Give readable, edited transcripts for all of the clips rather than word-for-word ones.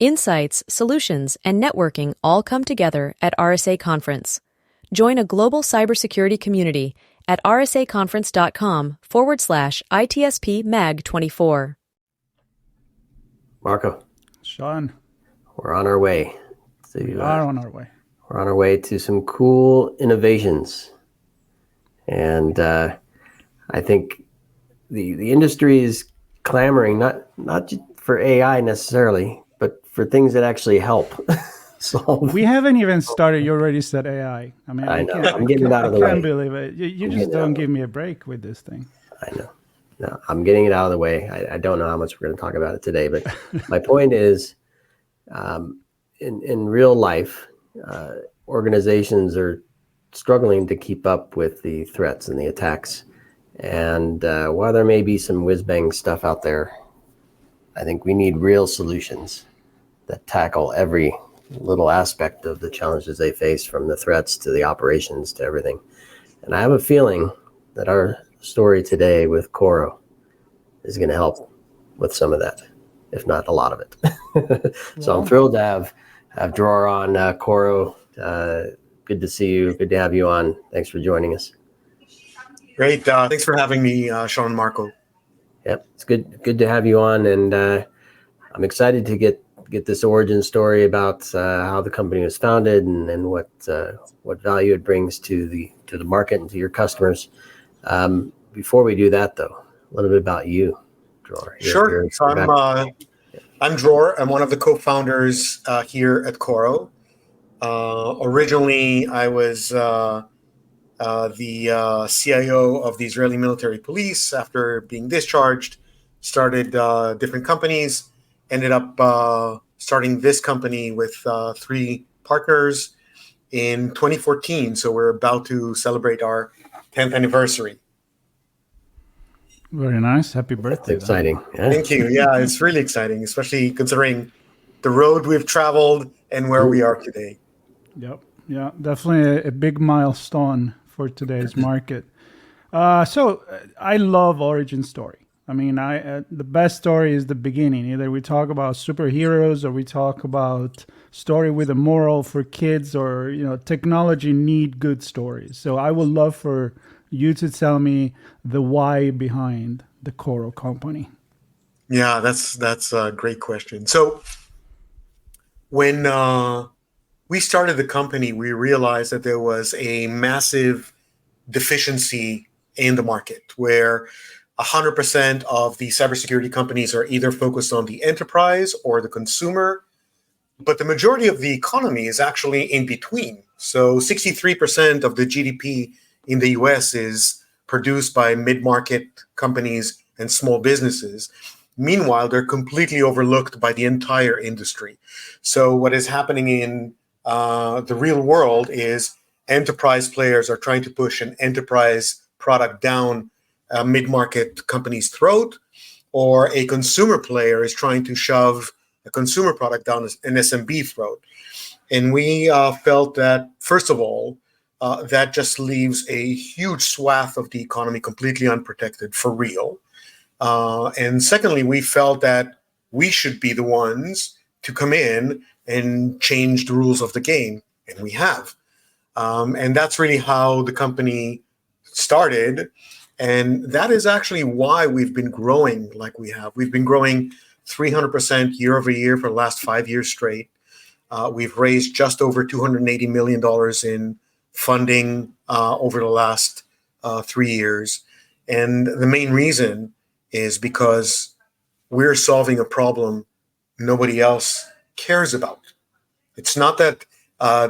Insights, solutions, and networking all come together at RSA Conference. Join a global cybersecurity community at rsaconference.com/ITSP Mag 24. Marco. Sean. We're on our way. We are on our way. We're on our way to some cool innovations. And I think the industry is clamoring, not just for AI necessarily, but for things that actually help solve. We haven't even started. You already said AI. I mean, I know. I'm getting it out of the way. I can't believe it. You just don't give me a break with this thing. I know. No, I'm getting it out of the way. I don't know how much we're going to talk about it today, but my point is, in real life, organizations are struggling to keep up with the threats and the attacks. And while there may be some whiz-bang stuff out there, I think we need real solutions that tackle every little aspect of the challenges they face, from the threats to the operations to everything. And I have a feeling that our story today with Coro is going to help with some of that, if not a lot of it. So I'm thrilled to have Dror on. Coro, good to see you. Good to have you on. Thanks for joining us. Great. Thanks for having me, Sean and Marco. Yep, it's good to have you on, and I'm excited to get this origin story about how the company was founded and what value it brings to the market and to your customers. Before we do that, though, a little bit about you, Dror. Sure. So I'm Dror. I'm one of the co-founders here at Coro. Originally, I was the CIO of the Israeli military police. After being discharged, started different companies, ended up starting this company with 3 partners in 2014. So we're about to celebrate our 10th anniversary. Very nice. Happy birthday. That's exciting. Yeah. Thank you. Yeah, it's really exciting, especially considering the road we've traveled and where we are today. Yep. Yeah, definitely a big milestone for today's market. So I love origin story. I mean, the best story is the beginning. Either we talk about superheroes or we talk about story with a moral for kids, or technology need good stories. So I would love for you to tell me the why behind the Coro company. Yeah, that's a great question. So when we started the company, we realized that there was a massive deficiency in the market where 100% of the cybersecurity companies are either focused on the enterprise or the consumer, but the majority of the economy is actually in between. So 63% of the GDP in the US is produced by mid-market companies and small businesses. Meanwhile, they're completely overlooked by the entire industry. So what is happening in the real world is enterprise players are trying to push an enterprise product down a mid-market company's throat, or a consumer player is trying to shove a consumer product down an SMB throat. And we felt that, first of all, that just leaves a huge swath of the economy completely unprotected for real. And secondly, we felt that we should be the ones to come in and change the rules of the game, and we have. And that's really how the company started. And that is actually why we've been growing like we have. We've been growing 300% year over year for the last 5 years straight. We've raised just over $280 million in funding over the last 3 years. And the main reason is because we're solving a problem nobody else cares about. It's not that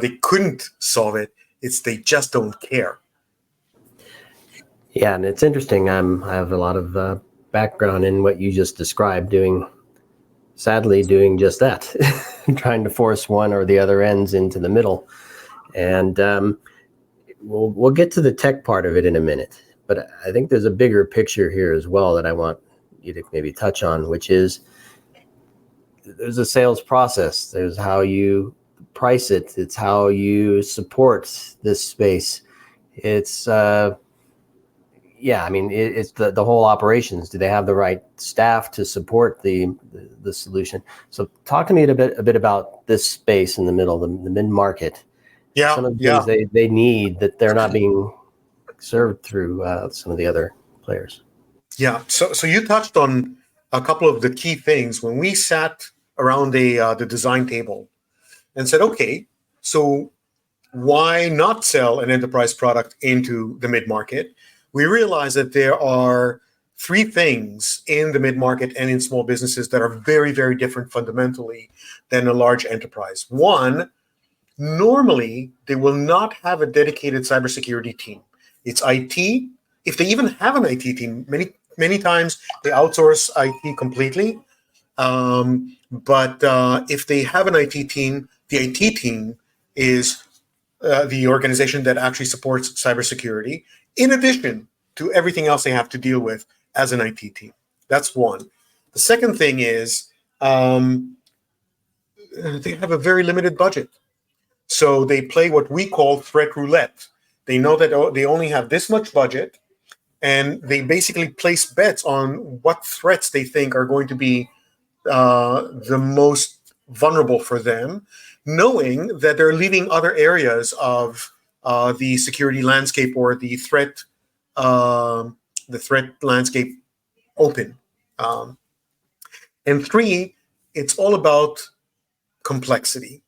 they couldn't solve it, it's they just don't care. Yeah, and it's interesting. I have a lot of background in what you just described, sadly doing just that, trying to force one or the other ends into the middle. And we'll get to the tech part of it in a minute. But I think there's a bigger picture here as well that I want you to maybe touch on, which is there's a sales process. There's how you price it. It's how you support this space. It's yeah, I mean, it's the whole operations. Do they have the right staff to support the solution? So talk to me a bit about this space in the middle, the mid market. Yeah, Some of the yeah. things they need that they're not being served through some of the other players. Yeah. So you touched on a couple of the key things when we sat around the design table and said, okay, so why not sell an enterprise product into the mid-market? We realized that there are three things in the mid-market and in small businesses that are very, very different fundamentally than a large enterprise. One, normally they will not have a dedicated cybersecurity team. It's IT. If they even have an IT team, many times they outsource IT completely. But if they have an IT team, the IT team is the organization that actually supports cybersecurity, in addition to everything else they have to deal with as an IT team. That's one. The second thing is they have a very limited budget. So they play what we call threat roulette. They know that they only have this much budget, and they basically place bets on what threats they think are going to be the most vulnerable for them, knowing that they're leaving other areas of the security landscape or the threat landscape open. Um, and three, it's all about complexity.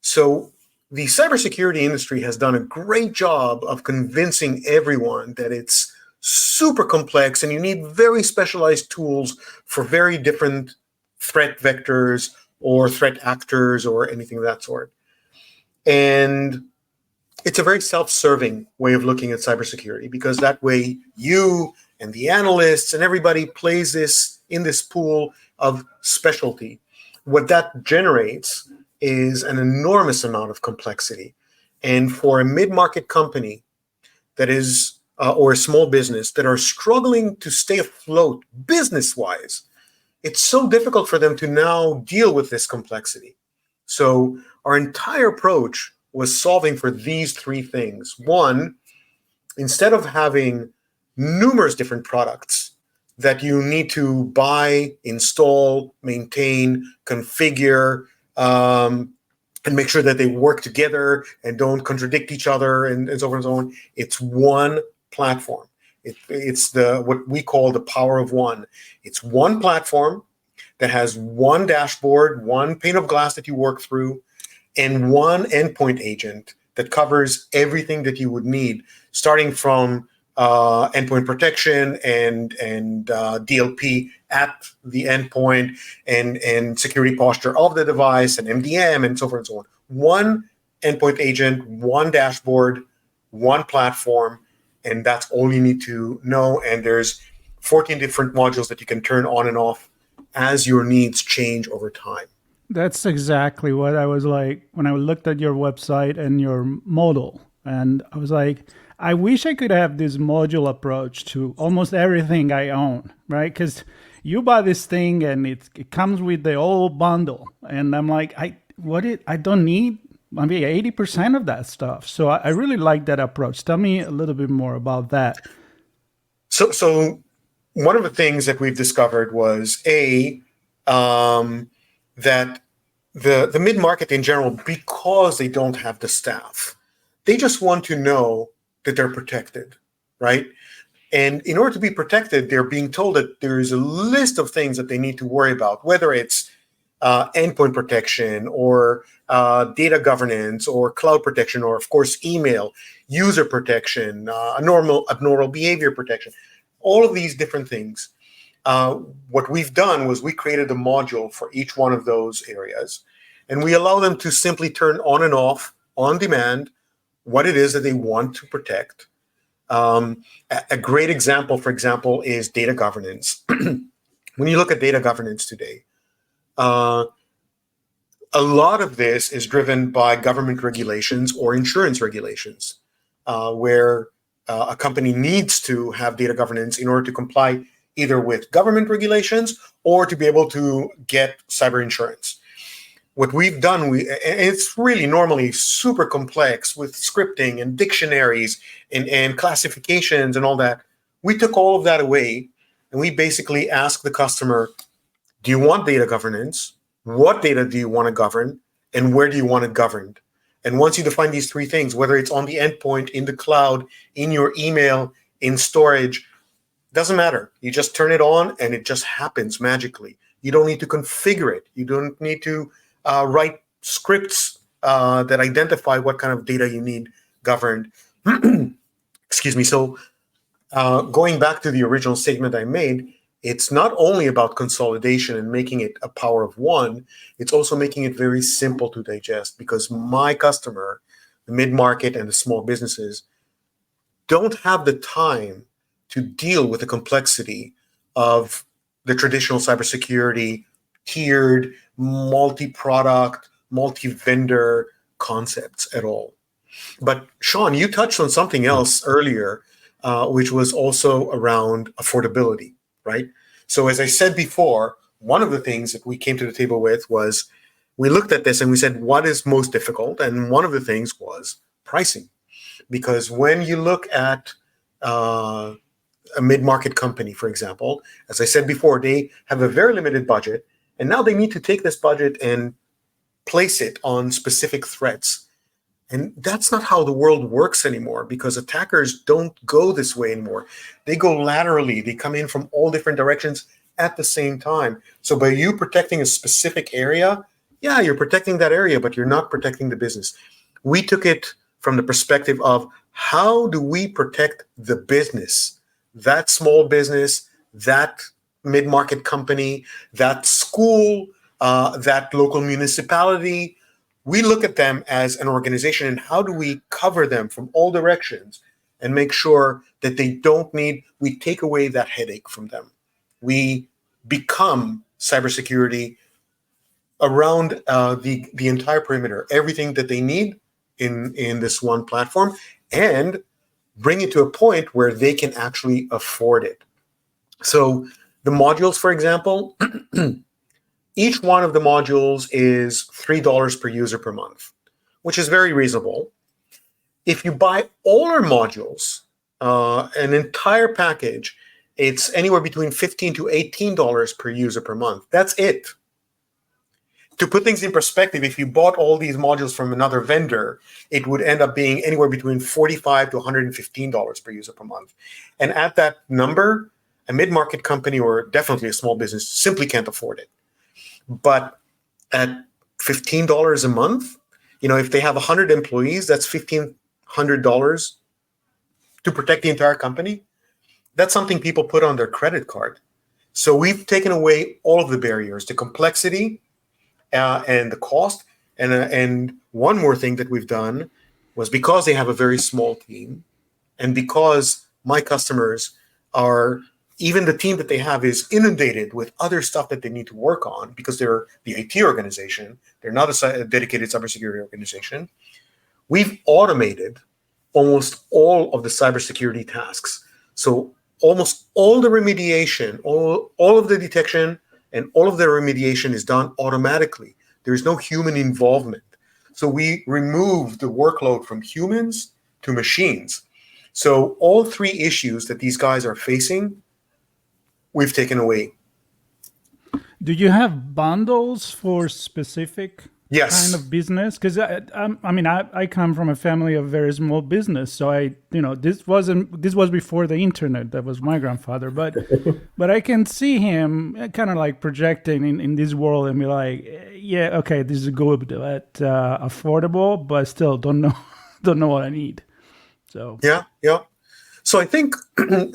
So the cybersecurity industry has done a great job of convincing everyone that it's super complex and you need very specialized tools for very different threat vectors or threat actors or anything of that sort. And it's a very self-serving way of looking at cybersecurity, because that way you and the analysts and everybody plays this in this pool of specialty. What that generates is an enormous amount of complexity. And for a mid-market company that is, or a small business that are struggling to stay afloat business-wise, it's so difficult for them to now deal with this complexity. So our entire approach was solving for these three things. One, instead of having numerous different products that you need to buy, install, maintain, configure, and make sure that they work together and don't contradict each other and so on and so on, it's one platform. It's what we call the power of one. It's one platform that has one dashboard, one pane of glass that you work through, and one endpoint agent that covers everything that you would need, starting from endpoint protection and DLP at the endpoint and security posture of the device and MDM and so forth and so on. One endpoint agent, one dashboard, one platform, and that's all you need to know. And there's 14 different modules that you can turn on and off as your needs change over time. That's exactly what I was like when I looked at your website and your model. And I was like, I wish I could have this module approach to almost everything I own, right? Because you buy this thing and it comes with the whole bundle. And I'm like, I don't need maybe 80% of that stuff. So I really like that approach. Tell me a little bit more about that. So one of the things that we've discovered was that the mid-market in general, because they don't have the staff, they just want to know that they're protected, right? And in order to be protected, they're being told that there is a list of things that they need to worry about, whether it's endpoint protection or data governance or cloud protection, or of course, email, user protection, abnormal behavior protection, all of these different things. What we've done was we created a module for each one of those areas, and we allow them to simply turn on and off on demand what it is that they want to protect. A great example, for example, is data governance. When you look at data governance today, a lot of this is driven by government regulations or insurance regulations, where a company needs to have data governance in order to comply either with government regulations or to be able to get cyber insurance. What we've done, it's really normally super complex with scripting and dictionaries and classifications and all that. we took all of that away, and we basically asked the customer, do you want data governance? What data do you want to govern? And where do you want it governed? And once you define these three things, whether it's on the endpoint, in the cloud, in your email, in storage, doesn't matter. You just turn it on and it just happens magically. You don't need to configure it. You don't need to write scripts that identify what kind of data you need governed. Excuse me. So going back to the original statement I made, it's not only about consolidation and making it a power of one, it's also making it very simple to digest, because my customer, the mid-market and the small businesses, don't have the time to deal with the complexity of the traditional cybersecurity, tiered, multi-product, multi-vendor concepts at all. But Sean, you touched on something else earlier, which was also around affordability, right? So as I said before, one of the things that we came to the table with was we looked at this and we said, what is most difficult? And one of the things was pricing. Because when you look at a mid-market company, for example, as I said before, they have a very limited budget, and now they need to take this budget and place it on specific threats. And that's not how the world works anymore, because attackers don't go this way anymore. They go laterally. They come in from all different directions at the same time. So by you protecting a specific area, yeah, you're protecting that area, but you're not protecting the business. We took it from the perspective of how do we protect the business, that small business, that mid-market company, that school, that local municipality. We look at them as an organization, and how do we cover them from all directions and make sure that they don't need, we take away that headache from them. We become cybersecurity around the entire perimeter, everything that they need in this one platform, and bring it to a point where they can actually afford it. So the modules, for example, each one of the modules is $3 per user per month, which is very reasonable. If you buy all our modules, an entire package, it's anywhere between $15 to $18 per user per month. That's it. To put things in perspective, if you bought all these modules from another vendor, it would end up being anywhere between $45 to $115 per user per month. And at that number, a mid-market company or definitely a small business simply can't afford it. But at $15 a month, if they have 100 employees, that's $1,500 to protect the entire company. That's something people put on their credit card. So we've taken away all of the barriers, the complexity, and the cost. And one more thing that we've done was, because they have a very small team, and because my customers are, even the team that they have is inundated with other stuff that they need to work on, because they're the IT organization, they're not a dedicated cybersecurity organization. We've automated almost all of the cybersecurity tasks. So almost all the remediation, all of the detection, and all of the remediation is done automatically. There's no human involvement. So we remove the workload from humans to machines. So all three issues that these guys are facing, we've taken away. Do you have bundles for specific Yes. kind of business? Because I come from a family of very small business, so this was before the internet. That was my grandfather, but I can see him kind of like projecting in this world and be like, yeah, okay, this is good, but affordable, but still don't know what I need. So yeah. So I think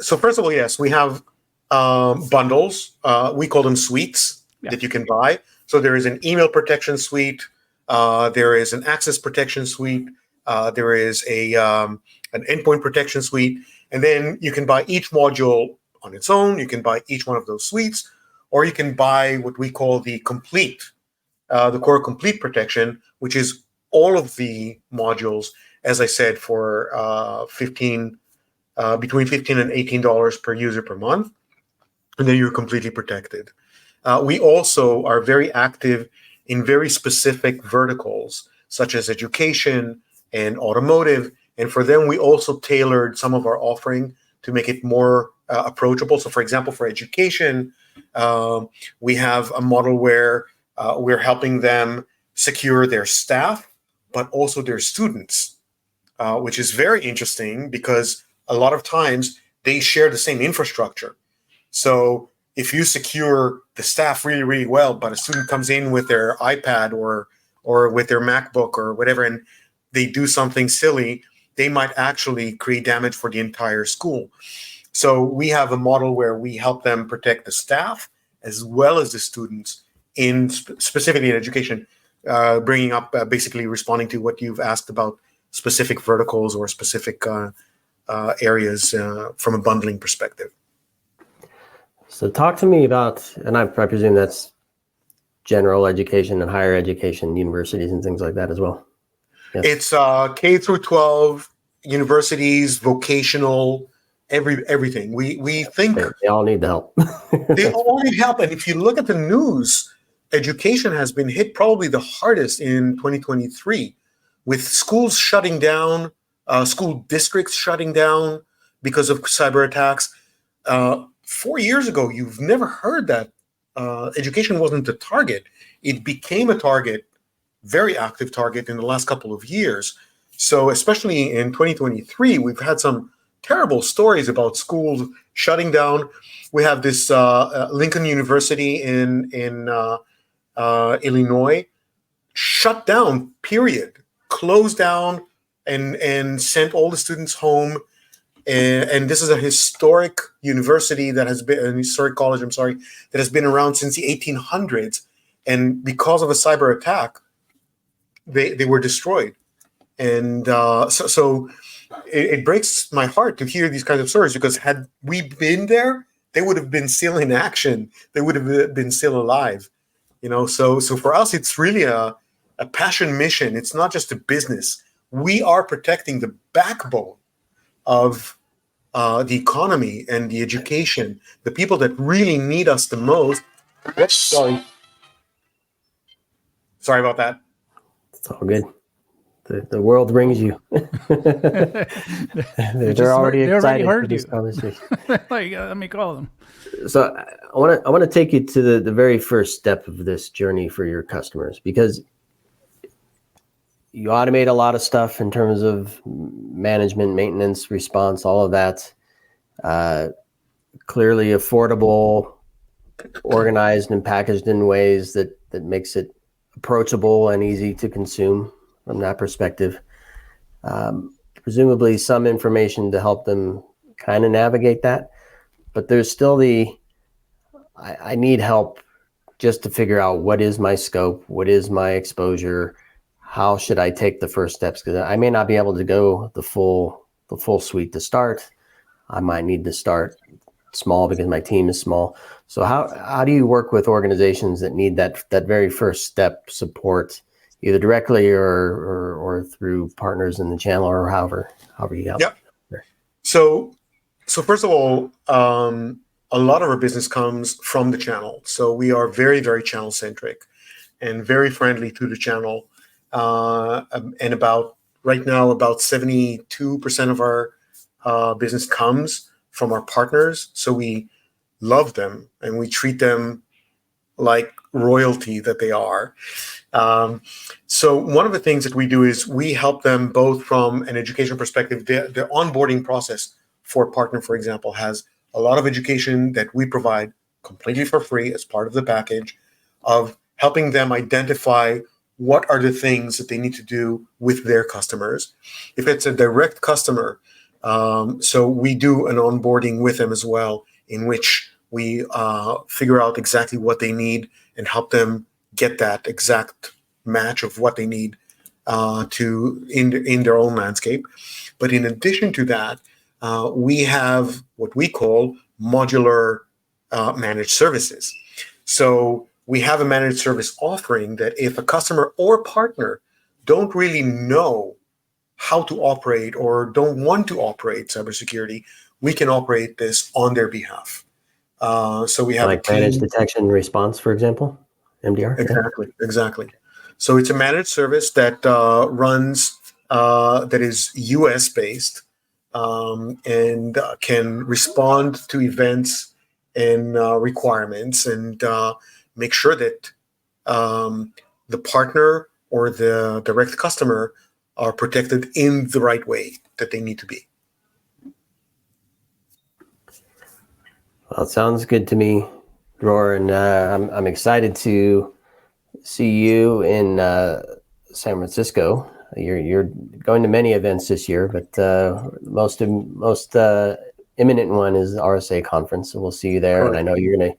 so. First of all, yes, we have bundles. We call them suites that you can buy. So there is an email protection suite. There is an access protection suite. There is an endpoint protection suite. And then you can buy each module on its own. You can buy each one of those suites, or you can buy what we call the Coro complete protection, which is all of the modules, as I said, for between $15 and $18 per user per month. And then you're completely protected. We also are very active in very specific verticals, such as education and automotive. And for them, we also tailored some of our offering to make it more approachable. So, for example, for education, we have a model where we're helping them secure their staff, but also their students, which is very interesting because a lot of times they share the same infrastructure. So if you secure the staff really, really well, but a student comes in with their iPad or with their MacBook or whatever, and they do something silly, they might actually create damage for the entire school. So we have a model where we help them protect the staff as well as the students in specifically in education, bringing up basically responding to what you've asked about specific verticals or specific areas from a bundling perspective. So talk to me about, and I presume that's general education and higher education, universities and things like that as well. Yes. It's K through 12, universities, vocational, everything. We think they all need the help. They all need help. And if you look at the news, education has been hit probably the hardest in 2023, with schools shutting down, school districts shutting down because of cyber attacks. 4 years ago, you've never heard that education wasn't a target. It became a target, very active target in the last couple of years. So especially in 2023, we've had some terrible stories about schools shutting down. We have this Lincoln University in Illinois shut down, period, closed down, and sent all the students home. And this is a historic university that has been, an historic college, that has been around since the 1800s. And because of a cyber attack, they were destroyed. And so it breaks my heart to hear these kinds of stories, because had we been there, they would have been still in action. They would have been still alive. So for us, it's really a passion mission. It's not just a business. We are protecting the backbone of the economy and the education, the people that really need us the most. Oops, sorry about that. It's all good. The world brings you. They're already excited for this conversation. Let me call them. So I want to take you to the very first step of this journey for your customers, because you automate a lot of stuff in terms of management, maintenance, response, all of that. Clearly affordable, organized and packaged in ways that makes it approachable and easy to consume from that perspective. Presumably some information to help them kind of navigate that, but there's still I need help just to figure out what is my scope, what is my exposure, how should I take the first steps? Because I may not be able to go the full suite to start. I might need to start small because my team is small. So how do you work with organizations that need that very first step support, either directly or through partners in the channel, or however you help? Yep. So first of all, a lot of our business comes from the channel. So we are very, very channel centric and very friendly to the channel. And right now, about 72% of our business comes from our partners. So we love them and we treat them like royalty that they are. So one of the things that we do is we help them both from an education perspective. The onboarding process for a partner, for example, has a lot of education that we provide completely for free as part of the package, of helping them identify what are the things that they need to do with their customers. If it's a direct customer, so we do an onboarding with them as well, in which we figure out exactly what they need and help them get that exact match of what they need in their own landscape. But in addition to that, we have what we call modular managed services. So we have a managed service offering that if a customer or partner don't really know how to operate or don't want to operate cybersecurity, we can operate this on their behalf. So we have like managed detection and response, for example, MDR. Exactly. So it's a managed service that runs that is US based. and can respond to events and requirements, and make sure that the partner or the direct customer are protected in the right way that they need to be. Well, it sounds good to me, Dror, and I'm excited to see you in San Francisco. You're going to many events this year, but most imminent one is the RSA conference, so we'll see you there. Correct. And I know you're gonna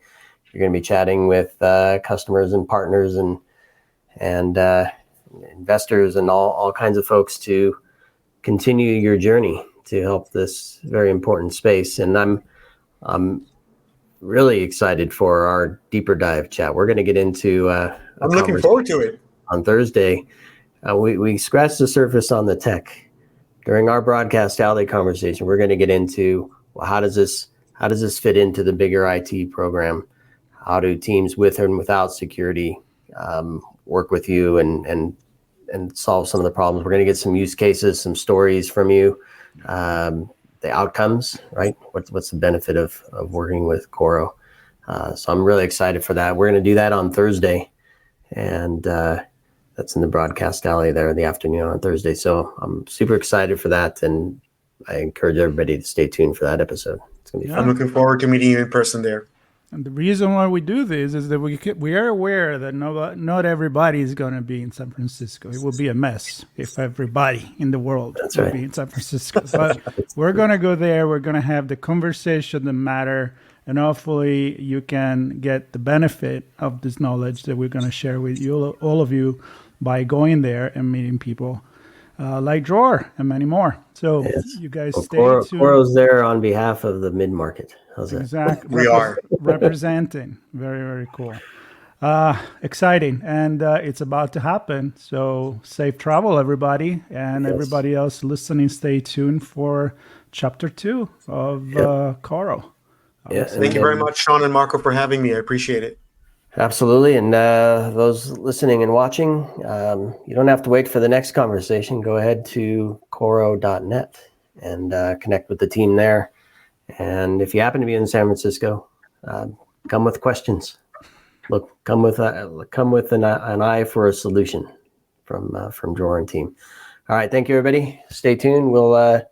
be chatting with customers and partners and investors and all kinds of folks to continue your journey to help this very important space. And I'm really excited for our deeper dive chat. We're going to get into I'm looking forward to it on Thursday. We scratched the surface on the tech during our broadcast alley conversation. We're going to get into, well, how does this fit into the bigger IT program? How do teams with and without security work with you and solve some of the problems? We're going to get some use cases, some stories from you, the outcomes, right? What's the benefit of working with Coro? So I'm really excited for that. We're going to do that on Thursday, and that's in the broadcast alley there in the afternoon on Thursday. So I'm super excited for that, and I encourage everybody to stay tuned for that episode. It's going to be fun. I'm looking forward to meeting you in person there. And the reason why we do this is that we are aware that not everybody is going to be in San Francisco. It would be a mess if everybody in the world would be in San Francisco. But we're going to go there. We're going to have the conversation that matter, and hopefully you can get the benefit of this knowledge that we're going to share with you, all of you, by going there and meeting people like Dror and many more. So you guys stay tuned. Coro's there on behalf of the mid-market. How's that? Exactly. We are representing. Very, very cool. Exciting. And it's about to happen. So safe travel, everybody. And everybody else listening, stay tuned for chapter 2 of Coro. Yes. Thank you very much, Sean and Marco, for having me. I appreciate it. Absolutely. And those listening and watching, you don't have to wait for the next conversation. Go ahead to coro.net and connect with the team there. And if you happen to be in San Francisco, come with questions. Come with an eye for a solution from Dror and team. All right. Thank you, everybody. Stay tuned. We'll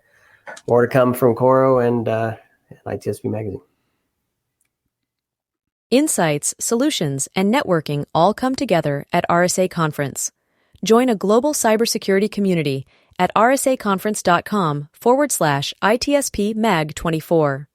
more to come from Coro and ITSP Magazine. Insights, solutions, and networking all come together at RSA Conference. Join a global cybersecurity community at rsaconference.com/ITSP Mag 24.